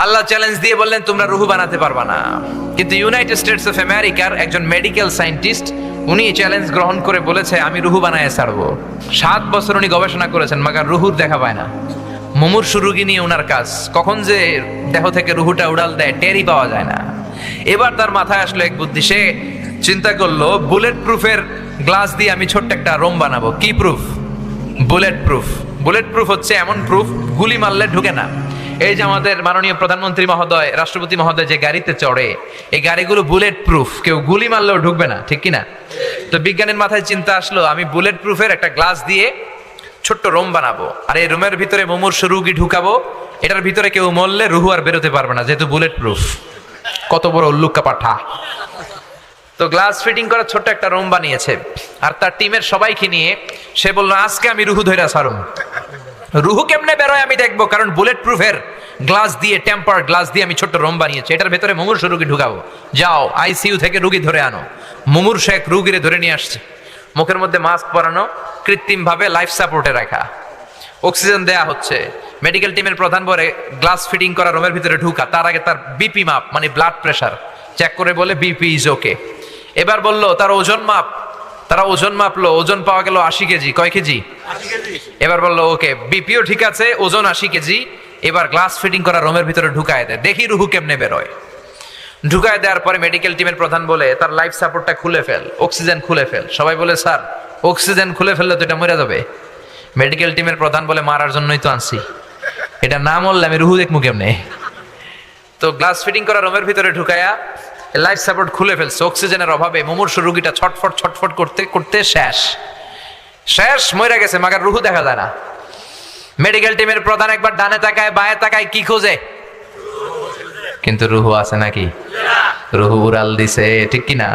আল্লাহ challenge দিয়ে বললেন তোমরা রুহু বানাতে পারবা না। কিন্তু ইউনাইটেড স্টেটস অফ আমেরিকার একজন মেডিকেল সায়েন্টিস্ট উনি চ্যালেঞ্জ গ্রহণ করে বলেছে আমি রুহু বানায় ছাড়বো। 7 বছর উনি গবেষণা করেছেন, মাগার রুহুর দেখা পায় না। মুমূর্ষু রোগী নিয়ে ওনার কাজ, কখন যে দেহ থেকে রুহুটা উড়াল দেয় টেরই পাওয়া যায় না। এবার তার মাথায় আসলো এক বুদ্ধি, সে চিন্তা করলো বুলেট প্রুফের গ্লাস দিয়ে আমি ছোট্ট একটা রোম বানাবো। কি proof? Bullet proof. Bullet proof হচ্ছে এমন প্রুফ গুলি মারলে ঢুকে না। এই যে আমাদের মাননীয় প্রধানমন্ত্রী মহোদয়, রাষ্ট্রপতি মহোদয় যে গাড়িতে চড়ে, এই গাড়িগুলো বুলেট প্রুফ, কেউ গুলি মারলেও ঢুকবে না, ঠিক কিনা? তো বিজ্ঞানীর মাথায় চিন্তা আসলো আমি বুলেট প্রুফের একটা গ্লাস দিয়ে ছোট্ট রোম বানাবো, আর এই রুমের ভিতরে মুমূর্ষু রোগী ঢুকাবো। এটার ভিতরে কেউ মরলে রুহু আর বেরোতে পারবে না, যেহেতু বুলেট প্রুফ। কত বড় উল্লুক্কা পাঠা! তো গ্লাস ফিটিং করা ছোট্ট একটা রুম বানিয়েছে, আর তার টিমের সবাইকে নিয়ে সে বললো আজকে আমি রুহু ধইরা ছাড়ুম। রুহু কেমনে বেরোয় আমি দেখবো, কারণ বুলেট প্রুফের গ্লাস দিয়ে, টেম্পার গ্লাস দিয়ে আমি ছোট্ট রুম বানিয়েছি, এটার ভেতরে মুমূর্ষু রোগী ঢুকাবো। যাও আইসিইউ থেকে রুগী ধরে আনো। মুমূর্ষু এক রুগীরে ধরে নিয়ে আসছে, মুখের মধ্যে মাস্ক পরানো, কৃত্রিম ভাবে লাইফ সাপোর্টে রাখা, অক্সিজেন দেয়া হচ্ছে। মেডিকেল টিমের প্রধান বলে গ্লাস ফিটিং করা রুমের ভিতরে ঢুকা, তার আগে তার বিপি মাপ মানে ব্লাড প্রেশার চেক করে বলে বিপি ইজ ওকে। এবার বললো তার ওজন মাপ, তারা ওজন মাপলো, ওজন পাওয়া গেল 80 কেজি। কয় কেজি? 80 কেজি। এবার বললো ওকে, বিপিও ঠিক আছে, ওজন 80 কেজি। এবার গ্লাস ফিটিং করা রুমের ভিতরে ঢুকায় দেয়, দেখি রুহু কেমনে বেরোয়। ঢুকায় দেওয়ার পরে মেডিকেল টিমের প্রধান বলে তার লাইফ সাপোর্টটা খুলে ফেল, অক্সিজেন খুলে ফেল। সবাই বলে স্যার অক্সিজেন খুলে ফেললে তো এটা মরে যাবে। মেডিকেল টিমের প্রধান বলে মারার জন্যই তো আনছি, এটা না মরলে আমি রুহু দেখবো কেমনে? তো গ্লাস ফিটিং করা রুমের ভিতরে ঢুকায়া লাইফ সাপোর্ট খুলে ফেলছে। অক্সিজেনের অভাবে মুমূর্ষু রোগীটা ছটফট ছটফট করতে করতে শেষ মরে গেছে, মাগার রুহু দেখা যায় না। মেডিকেল টিমের প্রধান একবার ডানে তাকায় বায়ে তাকায়, কি খোঁজে? কিন্তু রুহু আছে নাকি? রুহু উড়াল দিছে, ঠিক কিনা?